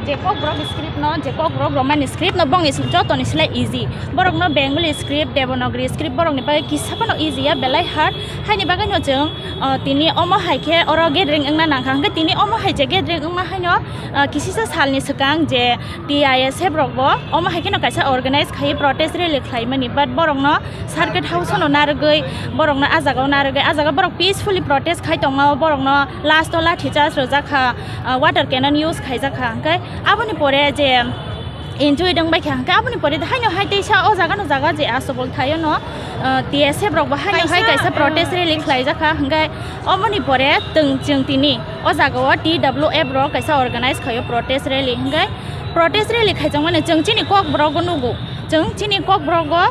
Jekok brok script no Jekok brok Roman script no bong is joto ni sila easy borok no Bengali script Devanagari script borok ni bagai kisah no easy ya belai hard hai ni bagai no jeng tini omo hai ke oro gathering engna nangkang ke tini omo hai je gathering engma hai no kisi sa sal ni sekang je TIS he brok bo omo hai ke no kaisa organize khai protest rally khai mani but borok no circuit house no nargai borok no ajaga borok peacefully protest khai tongma borok no last to lathi charge rojaka water cannon use khai jaka kai aboni pore je enjoy dong bai khang ka aboni pore hai no hai teisa o jaga je asobol thayo no TS brok ba hai no hai kaisa protest rally khai jaka hangai aboni pore tungchung tini o jaga o TWF brok kaisa organize khayo protest rally hangai protest rally khai jang mane jungchini kok brok go nugo jungchini kok brok go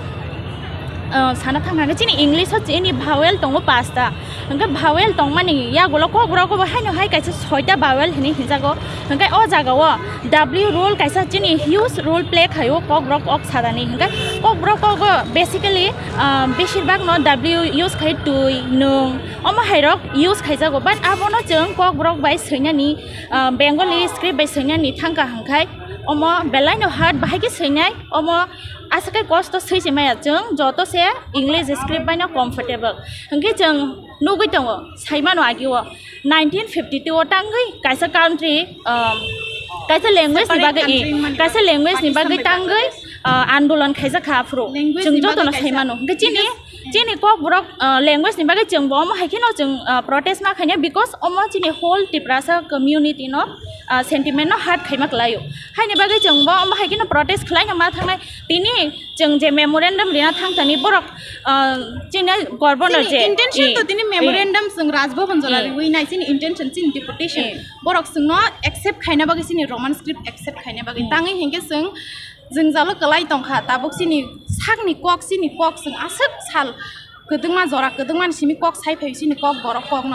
sana thangna chini English ho chini vowel tongo pasta hangka vowel tong mani ya golo kok brok go hai no hai kaisa 6ta vowel hini hijago hangka o jaga o W role kaisa chini huge role play khayo kok brok ok sadani hangka kok brok go basically besirbag no W use khai tui nung omo hairok use khai jago but abono jeng kok brok bai sainani Bengali script bai sainani thangka hangkai omo belai no hard bahai ki sainai omo asakai cost to sei maya jeng joto se English script bai no comfortable hangke jeng nugui tongo saima no agiwo 1952 tangai kaisa country kaisa language ni bagai tangai आंदोलन खाइजा खाफ्रो जों जतो न साइमानो चिनि कक book language नि बागै जों बम हाइकिनो जों protest मा खाइने बिकॉज अम चिनि होल टिप्रासा कम्युनिटी नो सेंटिमेंट नो हार्ट खाइमा लायो हाइने बागै जों बम हाइकिनो प्रोटेस्ट खलाइनो मा थांनाय तिनि जों जे मेमोरेंडम लिना थांथानि बरक चिनि गवर्नर जे इंटेंशन तो तिनि मेमोरेंडम जों राजभवन जलारि वे नाइसिन इंटेंशन चिन डिपुटेशन बरक जों नो एक्सेप्ट खाइना बागै चिनि रोमान स्क्रिप्ट एक्सेप्ट खाइना बागै तांगै हेंगे जों जालो कलाई तंखा ताबुक सिनि सागनि कक जों आसक साल गदोंमा जरा गदोंमान सिमि कक साइफाइ सिनि कक बरक कक न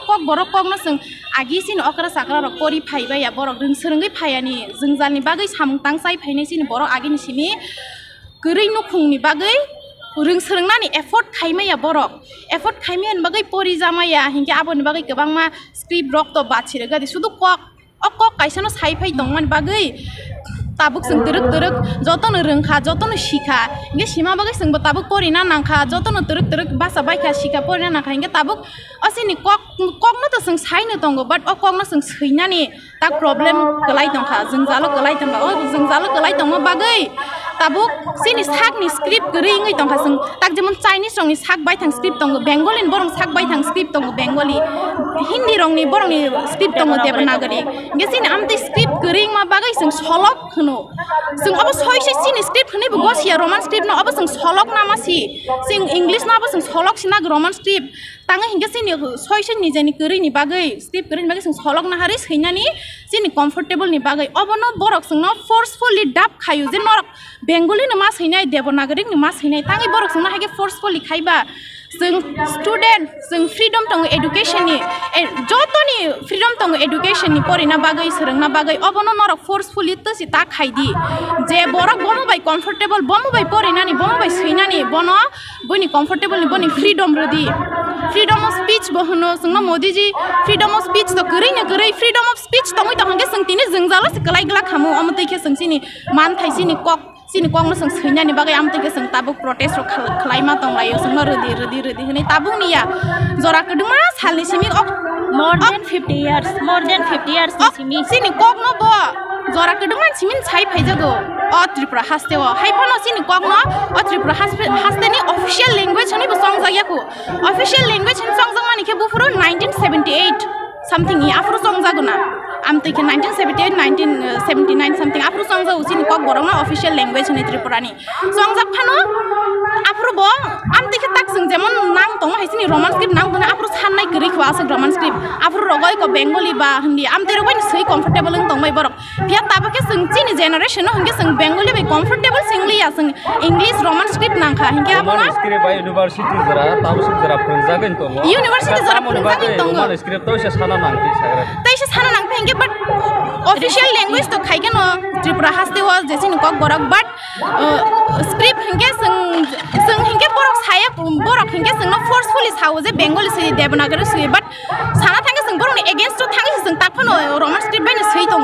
कक बरक कक न जों आगि सिनि अकरा साकरा रक परि फाइबाया बरक जों सोरंगै फायानि जों जालनि बागै सामतां साइफाइनि सिनि बरक आगिनि सिमि गोरै नखुंनि बागै रों सोरंनानि एफर्ट खाइमाया बरक एफर्ट खाइमेन बागै परि जामाया हिंके आबोनि बागै गोबांमा स्क्रिप्ट रक तो बाछिरे गादि सुदु कक कक काइसनो साइफाइ दंमान बागै ताबुक जों तरक जतनो रोंखा जतनो शिखा इंगे सीमा बागै जोंबो ताबुक परिना नांखा जतनो तरक भाषा बायखा शिखा परिना नांखा इंगे ताबुक असिनि ककनो तो जों साइनो दंगो बाट अ ककनो जों सैनानि ता प्रॉब्लम गलाय दंखा जों जालो गलाय दंखा ओ जों जालो गलाय दंगो बागै ताबुक सिनि सागनि स्क्रिप्ट गरैङै दंखा जों ताक जेमन चाइनिज रंनि साग बायथां स्क्रिप्ट दंगो बेंगलिन बरं साग बायथां स्क्रिप्ट दंगो बेंगली हिन्दी रंनि बरंनि स्क्रिप्ट दंगो देवनागरी इंगे सिनि आमते स्क्रिप्ट गरैङ मा बागै जों सलक जों अब सयसे सिनि स्क्रिप्ट हनै बगसिया रोमान स्क्रिप्ट न अब जों सलक नामासि जों इंग्लिश ना अब जों सलक सिना रोमान स्क्रिप्ट तांगे हिंगे सिनि सयसे निजेनि गरैनि बागै स्क्रिप्ट गरैनि बागै जों सलक ना हारि सैनानि सिनि कम्फर्टेबल नि बागै अबनो बरक जोंनो फोर्सफुली डाब खायो जे नरक बेंगली न मा सैनाय देवनागरी न मा सैनाय तांगे बरक जोंनो हागे फोर्सफुली खाइबा जों स्टूडेंट जों फ्रीडम दङ एडुकेशन नि जतनि फ्रीडम दङ एडुकेशन नि परिना बागै सोरंना बागै अबनो नरक फोर्सफुली तसि ता खाइदि जे बरक बमो बाय कम्फर्टेबल बमो बाय परिनानि बमो बाय सैनानि बनो बनि कम्फर्टेबल नि बनि फ्रीडम रदि फ्रीडम अफ स्पीच बहनो जोंनो Modi ji freedom of speech तो गरै फ्रीडम अफ स्पीच दङै त हंगे जोंतिनि जों जाला गलाय गला खामो अमतैखे जोंसिनि मान थाइसिनि कक सिनि कक न जों सैनानि बागै आमतैखे जों ताबुक प्रोटेस्ट खलाइमा दंलायो जोंनो रदि हनै ताबुंनिया जरा कदमा सालनि सिमि more than 50 years सिनि कक न ब जरा कदमा सिमिन साइ फाइजागो अ त्रिपुरा हास्तेव हाइफानो सिनि कक न अ त्रिपुरा हास्तेनि ऑफिशियल लैंग्वेज हनै बसंग जायाको ऑफिशियल लैंग्वेज हन संग मानिके बुफुरो 1978 something या afro song जागोना आम तैके 1978 1979 something afro song जाउ सिनि कक बरंना ऑफिशियल लैंग्वेज हनै त्रिपुरानि song जाफानो afro bo आम तैके ताक जों जेमन नाम दङ हाइसिनि रोमान स्क्रिप्ट नाम दङ afro साननाय गरैखौ आसो रोमान स्क्रिप्ट afro रगय को बेंगली बा हिंदी आम तेरबाय सै कम्फर्टेबल दङ मै बरक फिया ताबके जों चिनि जेनारेशन हंगे जों बेंगली बे कम्फर्टेबल सिंगलिया जों इंग्लिश रोमान स्क्रिप्ट नांखा हिंगे आबना स्क्रिप्ट बाय यूनिवर्सिटी जरा ताबसु जरा फोंजागोन दङ यूनिवर्सिटी जरा फोंजागोन दङ रोमान स्क्रिप्ट तो से साना नांखि सागरा तैसे साना नांखि हिंगे बट ऑफिशियल लैंग्वेज तो खाइगेन त्रिपुरा हास्तेव जेसिनि कक बरक बट स्क्रिप्ट हिंगे जों हिंगे बरक साया बरक हिंगे जोंनो फोर्सफुली सावो जे बेंगली से देवनागरी से बट साना थांगे जों बरकनि एगेंस्ट थांगे जों ताकफोन no Roman script by the sweet on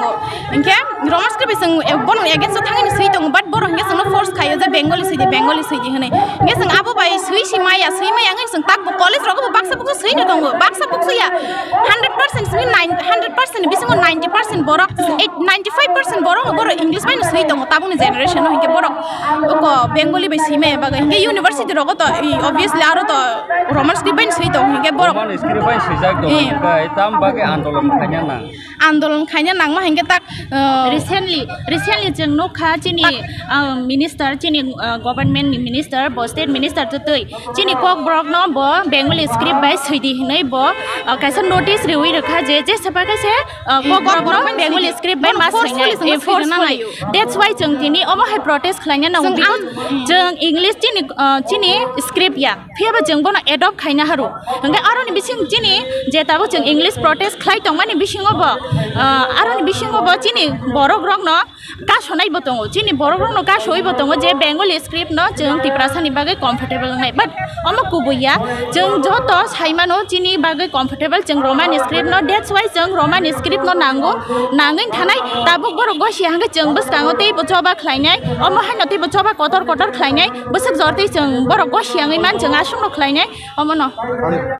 okay Roman script is born against the tongue in sweet on but born against no force Kaya the Bengali city hene guess an apple by swishi maya swimmy and some tap college rock box up to sweet on box up to ya 100% mean 100% bis 90% borok 95% borok English by the sweet on tabun generation no borok Bengali by sime baga university rogot obviously aro to Roman script by sweet on borok Roman script by sijak dong kai tam bagi andolon khanya nang ma henge tak recently jeng no kha chini minister chini government minister bo state minister to tui chini kok brok no bo Bengali script by sidi nei bo kaisa notice riwi rakha je sapa ka se kok brok no Bengali script by mas forcefully that's why jeng tini omo hai protest khlanya na because jeng English chini script ya pheba jeng bo na adopt khaina haru hanga aro ni bising chini je tabo jeng English protest khlai tongmani bising obo aro ni bising obo chini borok rok no ka sonai botongo chini borok rok no ka soi botongo je Bengali script no jeng tiprasa ni bagai comfortable ngai but omo kubuya jeng joto saimano chini bagai comfortable jeng Roman script no that's why jeng Roman script no nangin thanai tabuk borok go si hanga jeng bus kango tei bochoba khlainai omo haino tei bochoba kotor khlainai busak jortei jeng borok go si hangai man jeng asung no khlainai omo no